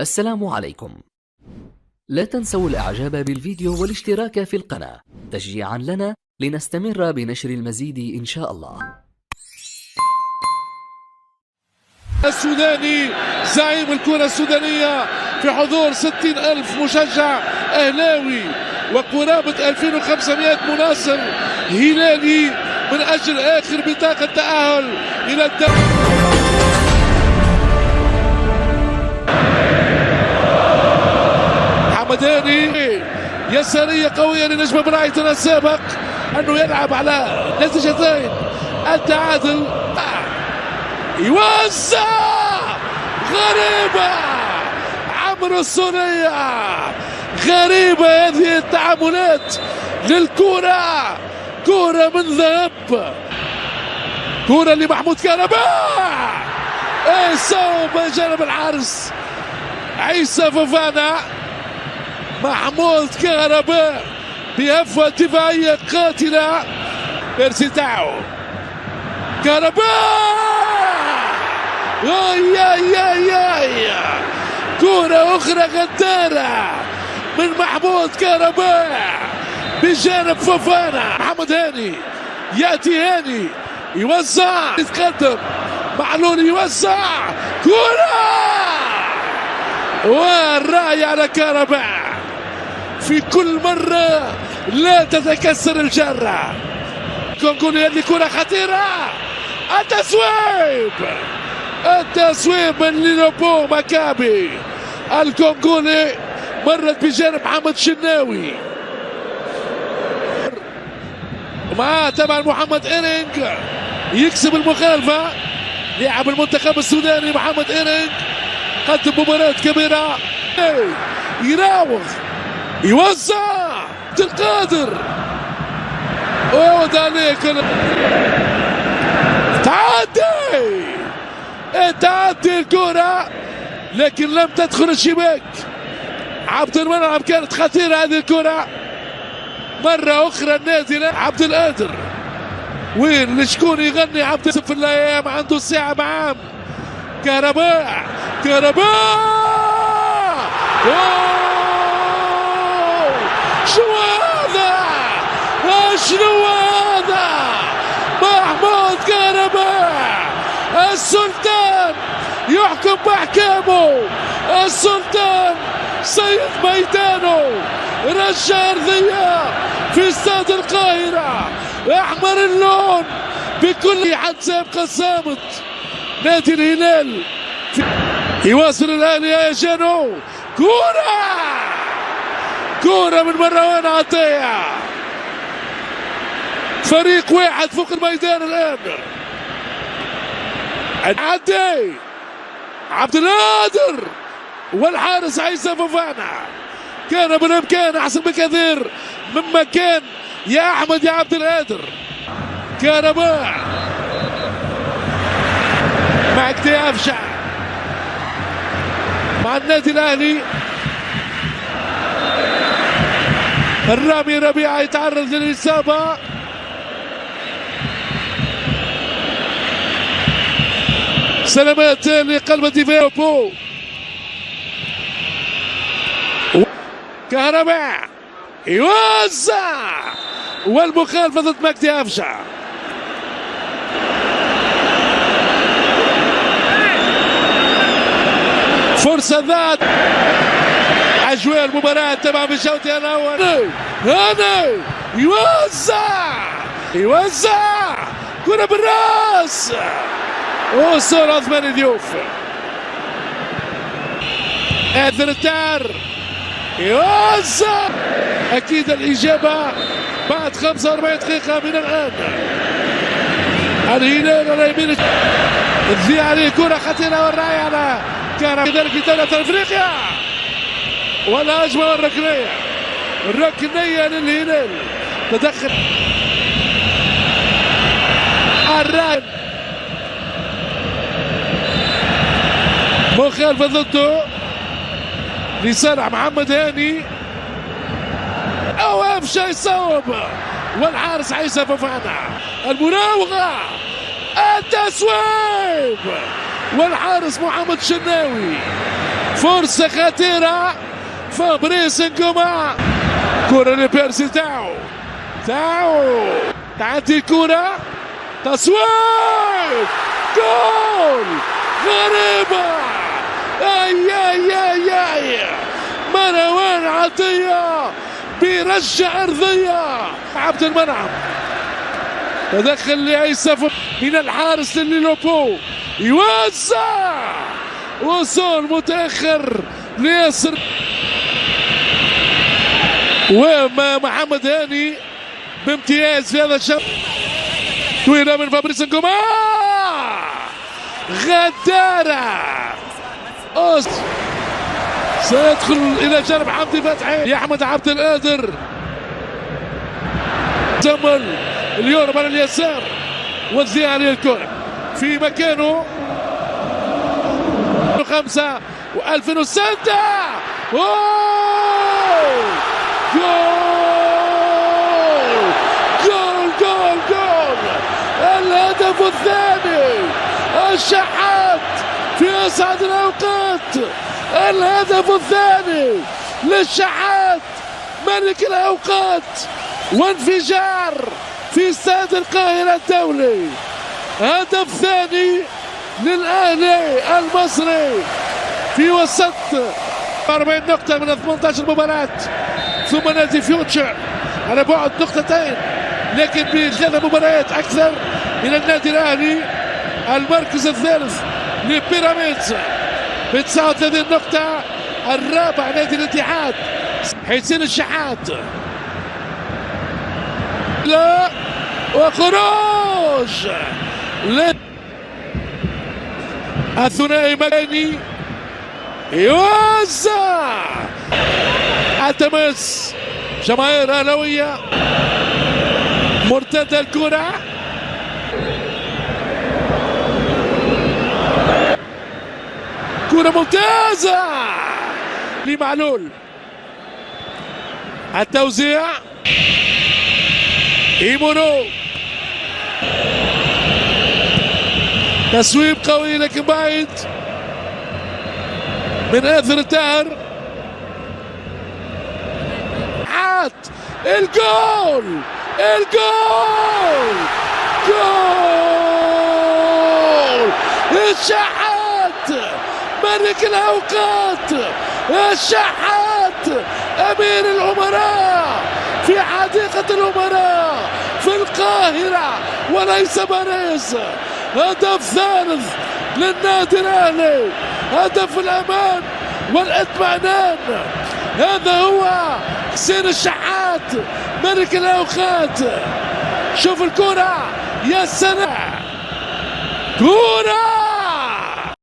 السلام عليكم. لا تنسوا الإعجاب بالفيديو والاشتراك في القناة تشجيعا لنا لنستمر بنشر المزيد إن شاء الله. السوداني زعيم الكرة السودانية في حضور 60,000 مشجع أهلاوي وقرابة 2500 مناصر هلالي من أجل آخر بطاقة تأهل إلى الدوري. حمداني يسارية قوية لنجم برايتون السابق أنه يلعب على نتيجتين التعادل. يوزع غريبة عمرو السورية، غريبة هذه التعاملات للكرة، كرة من ذهب، كرة لمحمود كهرباء صوب جانب الحارس عيسى فوفانا. محمود كهرباء بهفوة دفاعية قاتلة، بيرسي تاعو كهرباء كرة أخرى غدارة من محمود كهرباء بجانب فوفانا. محمد هاني يأتي، هاني يوزع، يتقدم معلول يوزع كرة والرأي على كهرباء في كل مرة لا تتكسر الجرة. كونغولي هذه كرة خطيرة، التسويب من لينوبو مكابي الكونغولي مرت بجانب محمد شناوي، معاه طبعا محمد إيرينج يكسب المخالفة. لاعب المنتخب السوداني محمد إيرينج قدم مباراة كبيرة، يراوغ يوزع عبد القادر وداليك تعدي الكرة لكن لم تدخل الشباك. عبد المنعم كانت خطيرة هذه الكرة مرة أخرى النازلة. عبد القادر وين لشكون يغني عبد في الأيام عنده الساعة معاه. كهرباء شنو هذا محمود كهرباء السلطان يحكم بأحكامه، السلطان سيد ميدانه، رجع أرضية في استاد القاهرة أحمر اللون بكل حد. سابقة صامت نادي الهلال يواصل الأهلي يا جانو، كرة من مروان عطية، فريق واحد فوق الميدان الآن. عدي عبد القادر والحارس عيسى فوفانا، كان بالإمكان أحسن بكثير مما كان يا أحمد يا عبد القادر. كهرباء مع أفشع مع النادي الأهلي. الرامي ربيعة يتعرض للإصابة، سلامات لقلب الدفاع. كهرباء يوزع والمخالفة ضد مجدي أفشع. فرصة ذات أجواء المباراة تبع بالشوط الأول. هنا يوزع كرة بالراس وصول عثمان ديوف. آثر التار يوزع، أكيد الإجابة بعد 45 دقيقة من الآن. الهلال على يمين تذيع عليه كرة خطيرة والرأي على كان كذلك دولة أفريقيا ولا أجمل الركنية للهلال. تدخل الران مخالفة ضده لصالح محمد هاني أو أفشا يصوب والحارس عيسى فوفانا. المراوغة، التسويب والحارس محمد شناوي فرصة خطيرة. فابريس نجوما، كرة لبيرسي تاو تعدي الكرة، تصوير، جول، غريبة. اي مروان عطية بيرجع ارضية. عبد المنعم تدخل لعيسى من الحارس لليلوبو، يوزع، وصول متأخر لياسر، ومحمد هاني بامتياز في هذا الشوط. طويلة من فابريس نجوما، غدارة، سيدخل إلى جانب حمدي فتحي يا أحمد عبد القادر. زمل اليورو على اليسار، وزيع عليه الكرة في مكانه. 5 و2006 جول، الهدف الثاني. الشحات في أسعد الأوقات، الهدف الثاني للشحات ملك الأوقات، وانفجار في استاد القاهرة الدولي. هدف ثاني للأهلي المصري في وسط 40 نقطة من 18 مباراة، ثم نادي فيوتشر على بعد نقطتين لكن ب3 مباريات أكثر من النادي الأهلي. المركز الثالث لبيراميدز ب 39 نقطة، الرابع نادي الاتحاد حسين الشحات. لا، وخروج الثنائي مكاني، يوزع، التماس جماهير اهلاويه، مرتدى الكرة، كرة ممتازة لمعلول، التوزيع، إيمونو، تسويب قوي لكن بعيد من آثر التاهر. حات الجول، جول الشحات ملك الأوقات، الشحات أمير الأمراء في حديقة الأمراء في القاهرة وليس باريس. هدف ثالث للنادي الأهلي، هدف الأمان والاطمئنان. هذا هو حسين الشحات ملك الأوقات. شوف الكرة، يا سلام، كرة